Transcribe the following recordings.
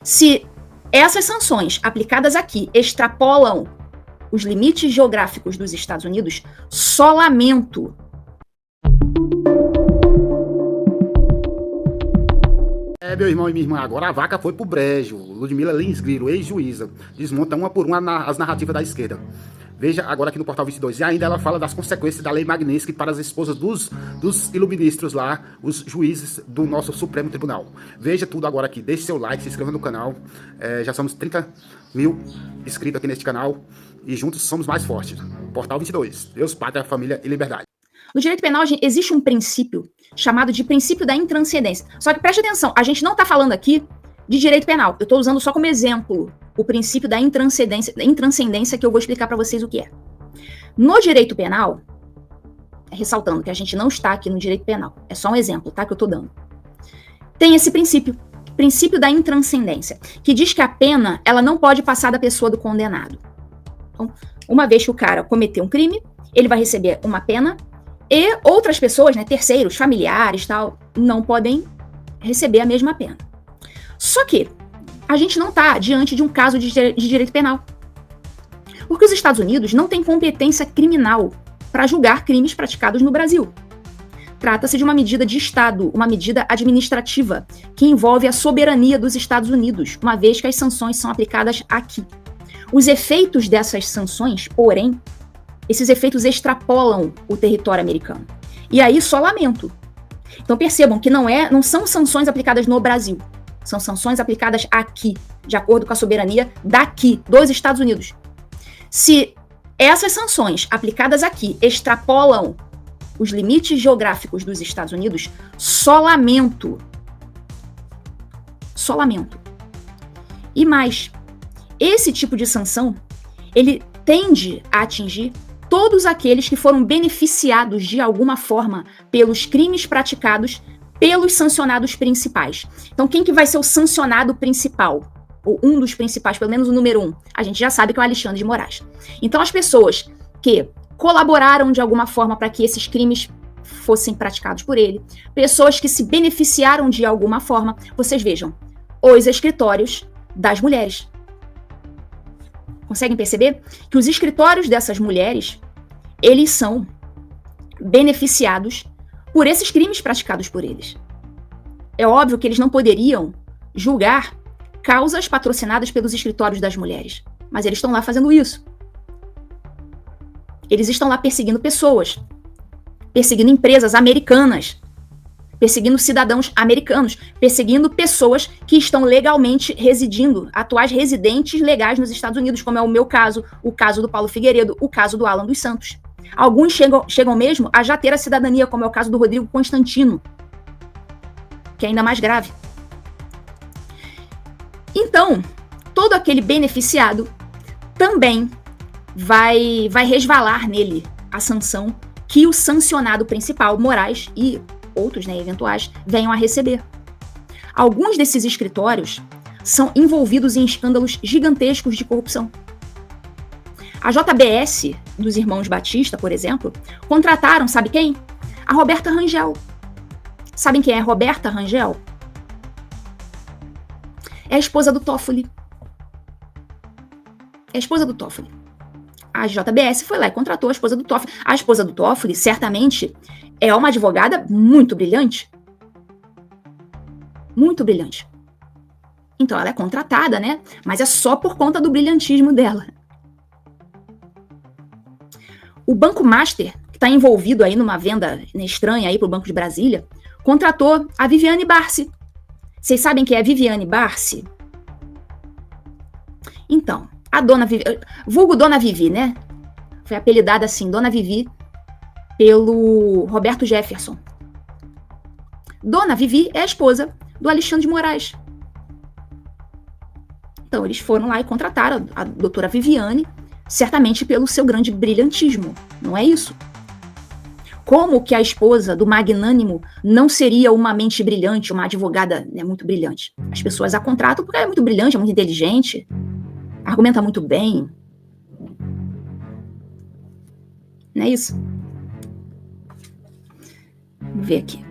Se essas sanções aplicadas aqui extrapolam os limites geográficos dos Estados Unidos, só lamento. Meu irmão e minha irmã, agora a vaca foi pro brejo. Ludmila Lins Grilo, ex-juíza, desmonta uma por uma as narrativas da esquerda. Veja agora aqui no Portal 22. E ainda ela fala das consequências da lei Magnitsky para as esposas dos iluministros lá, os juízes do nosso Supremo Tribunal. Veja tudo agora aqui. Deixe seu like, se inscreva no canal. Já somos 30 mil inscritos aqui neste canal. E juntos somos mais fortes. Portal 22. Deus, Pátria, Família e Liberdade. No direito penal, existe um princípio chamado de princípio da intranscendência. Só que preste atenção, a gente não está falando aqui de direito penal. Eu estou usando só como exemplo o princípio da intranscendência que eu vou explicar para vocês o que é. No direito penal, ressaltando que a gente não está aqui no direito penal, é só um exemplo, tá, que eu estou dando. Tem esse princípio da intranscendência, que diz que a pena ela não pode passar da pessoa do condenado. Então, uma vez que o cara cometeu um crime, ele vai receber uma pena e outras pessoas, né, terceiros, familiares, tal, não podem receber a mesma pena. Só que a gente não está diante de um caso de direito penal. Porque os Estados Unidos não têm competência criminal para julgar crimes praticados no Brasil. Trata-se de uma medida de Estado, uma medida administrativa, que envolve a soberania dos Estados Unidos, uma vez que as sanções são aplicadas aqui. Os efeitos dessas sanções, porém, esses efeitos extrapolam o território americano. E aí só lamento. Então percebam que não são sanções aplicadas no Brasil. São sanções aplicadas aqui, de acordo com a soberania daqui, dos Estados Unidos. Se essas sanções aplicadas aqui extrapolam os limites geográficos dos Estados Unidos, só lamento. Só lamento. E mais, esse tipo de sanção, ele tende a atingir todos aqueles que foram beneficiados de alguma forma pelos crimes praticados pelos sancionados principais. Então, quem que vai ser o sancionado principal? Ou um dos principais, pelo menos o número 1. A gente já sabe que é o Alexandre de Moraes. Então, as pessoas que colaboraram de alguma forma para que esses crimes fossem praticados por ele, pessoas que se beneficiaram de alguma forma, vocês vejam, os escritórios das mulheres. Conseguem perceber que os escritórios dessas mulheres, eles são beneficiados por esses crimes praticados por eles. É óbvio que eles não poderiam julgar causas patrocinadas pelos escritórios das mulheres, mas eles estão lá fazendo isso. Eles estão lá perseguindo pessoas, perseguindo empresas americanas, perseguindo cidadãos americanos, perseguindo pessoas que estão legalmente residindo, atuais residentes legais nos Estados Unidos, como é o meu caso, o caso do Paulo Figueiredo, o caso do Alan dos Santos. Alguns chegam mesmo a já ter a cidadania, como é o caso do Rodrigo Constantino, que é ainda mais grave. Então, todo aquele beneficiado também vai resvalar nele a sanção que o sancionado principal, Moraes, e outros, né, eventuais, venham a receber. Alguns desses escritórios são envolvidos em escândalos gigantescos de corrupção. A JBS dos irmãos Batista, por exemplo, contrataram, sabe quem? A Roberta Rangel. Sabem quem é Roberta Rangel? É a esposa do Toffoli. É a esposa do Toffoli. A JBS foi lá e contratou a esposa do Toffoli. A esposa do Toffoli, certamente, é uma advogada muito brilhante. Muito brilhante. Então ela é contratada, né? Mas é só por conta do brilhantismo dela. O Banco Master, que está envolvido aí numa venda estranha aí para o Banco de Brasília, contratou a Viviane Barsi. Vocês sabem quem é a Viviane Barsi? Então, a dona Vivi, vulgo Dona Vivi, né? Foi apelidada assim, Dona Vivi, pelo Roberto Jefferson. Dona Vivi é a esposa do Alexandre de Moraes. Então, eles foram lá e contrataram a doutora Viviane, certamente pelo seu grande brilhantismo, não é isso? Como que a esposa do magnânimo não seria uma mente brilhante, uma advogada, né, muito brilhante? As pessoas a contratam porque ela é muito brilhante, é muito inteligente, argumenta muito bem. Não é isso? Vamos ver aqui.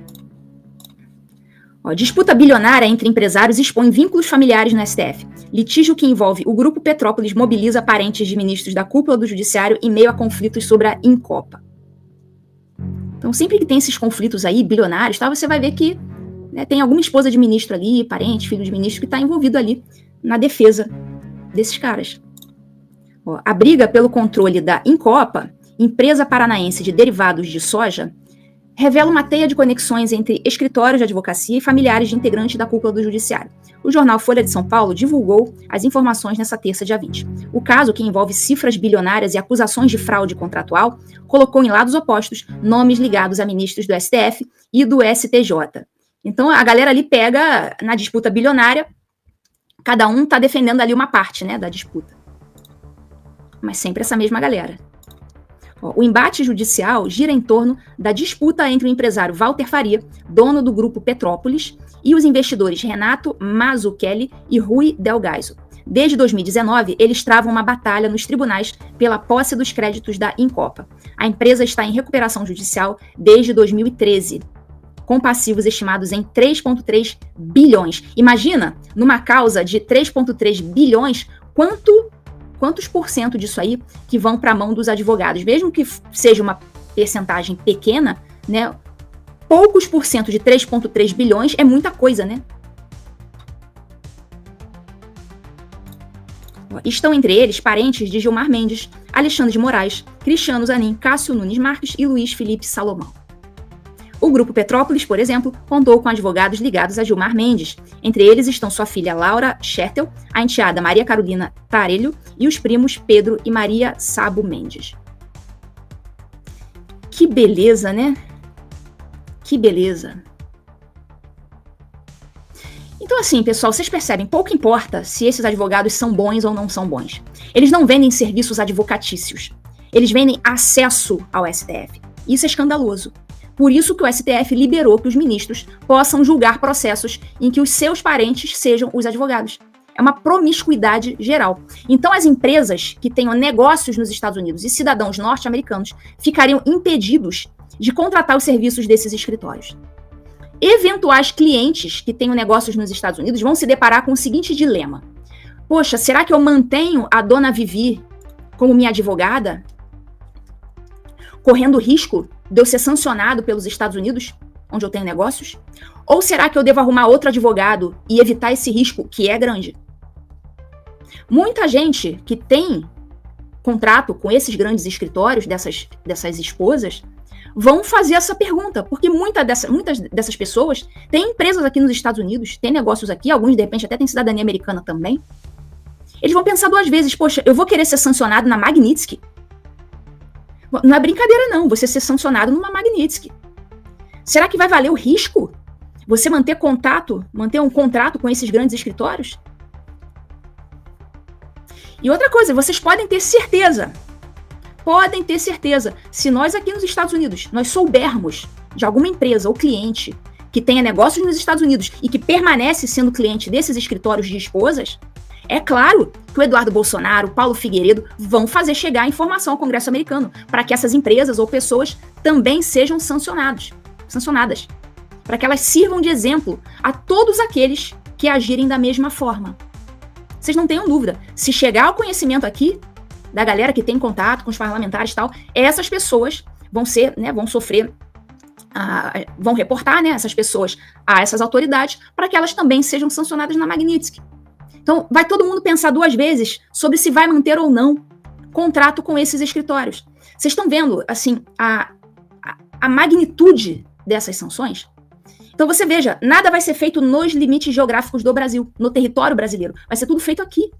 Disputa bilionária entre empresários expõe vínculos familiares no STF. Litígio que envolve o Grupo Petrópolis mobiliza parentes de ministros da cúpula do judiciário em meio a conflitos sobre a Incopa. Então, sempre que tem esses conflitos aí, bilionários, tá, você vai ver que, né, tem alguma esposa de ministro ali, parente, filho de ministro, que está envolvido ali na defesa desses caras. A briga pelo controle da Incopa, empresa paranaense de derivados de soja, revela uma teia de conexões entre escritórios de advocacia e familiares de integrantes da cúpula do judiciário. O jornal Folha de São Paulo divulgou as informações nessa terça, dia 20. O caso, que envolve cifras bilionárias e acusações de fraude contratual, colocou em lados opostos nomes ligados a ministros do STF e do STJ. Então, a galera ali pega, na disputa bilionária, cada um está defendendo ali uma parte, né, da disputa. Mas sempre essa mesma galera. O embate judicial gira em torno da disputa entre o empresário Walter Faria, dono do grupo Petrópolis, e os investidores Renato Mazzucchelli e Rui Del Gaiso. Desde 2019, eles travam uma batalha nos tribunais pela posse dos créditos da Incopa. A empresa está em recuperação judicial desde 2013, com passivos estimados em 3,3 bilhões. Imagina, numa causa de 3,3 bilhões, quantos por cento disso aí que vão para a mão dos advogados? Mesmo que seja uma percentagem pequena, né? Poucos por cento de 3,3 bilhões é muita coisa, né? Estão entre eles parentes de Gilmar Mendes, Alexandre de Moraes, Cristiano Zanin, Cássio Nunes Marques e Luiz Felipe Salomão. O Grupo Petrópolis, por exemplo, contou com advogados ligados a Gilmar Mendes. Entre eles estão sua filha Laura Schertel, a enteada Maria Carolina Tarelho e os primos Pedro e Maria Sabo Mendes. Que beleza, né? Que beleza. Então, assim, pessoal, vocês percebem, pouco importa se esses advogados são bons ou não são bons. Eles não vendem serviços advocatícios. Eles vendem acesso ao STF. Isso é escandaloso. Por isso que o STF liberou que os ministros possam julgar processos em que os seus parentes sejam os advogados. É uma promiscuidade geral. Então, as empresas que tenham negócios nos Estados Unidos e cidadãos norte-americanos ficariam impedidos de contratar os serviços desses escritórios. Eventuais clientes que tenham negócios nos Estados Unidos vão se deparar com o seguinte dilema. Poxa, será que eu mantenho a dona Vivi como minha advogada, correndo risco de eu ser sancionado pelos Estados Unidos, onde eu tenho negócios? Ou será que eu devo arrumar outro advogado e evitar esse risco, que é grande? Muita gente que tem contrato com esses grandes escritórios, dessas esposas, vão fazer essa pergunta, porque muitas dessas pessoas têm empresas aqui nos Estados Unidos, têm negócios aqui, alguns de repente até têm cidadania americana também. Eles vão pensar duas vezes, poxa, eu vou querer ser sancionado na Magnitsky? Não é brincadeira não, você ser sancionado numa Magnitsky. Será que vai valer o risco você manter um contrato com esses grandes escritórios? E outra coisa, vocês podem ter certeza, se nós aqui nos Estados Unidos, nós soubermos de alguma empresa ou cliente que tenha negócios nos Estados Unidos e que permanece sendo cliente desses escritórios de esposas, é claro que o Eduardo Bolsonaro, o Paulo Figueiredo vão fazer chegar a informação ao Congresso americano para que essas empresas ou pessoas também sejam sancionadas, para que elas sirvam de exemplo a todos aqueles que agirem da mesma forma. Vocês não tenham dúvida, se chegar ao conhecimento aqui da galera que tem contato com os parlamentares e tal, essas pessoas vão sofrer, vão reportar, né, essas pessoas a essas autoridades para que elas também sejam sancionadas na Magnitsky. Então, vai todo mundo pensar duas vezes sobre se vai manter ou não contrato com esses escritórios. Vocês estão vendo, assim, a magnitude dessas sanções? Então, você veja, nada vai ser feito nos limites geográficos do Brasil, no território brasileiro. Vai ser tudo feito aqui.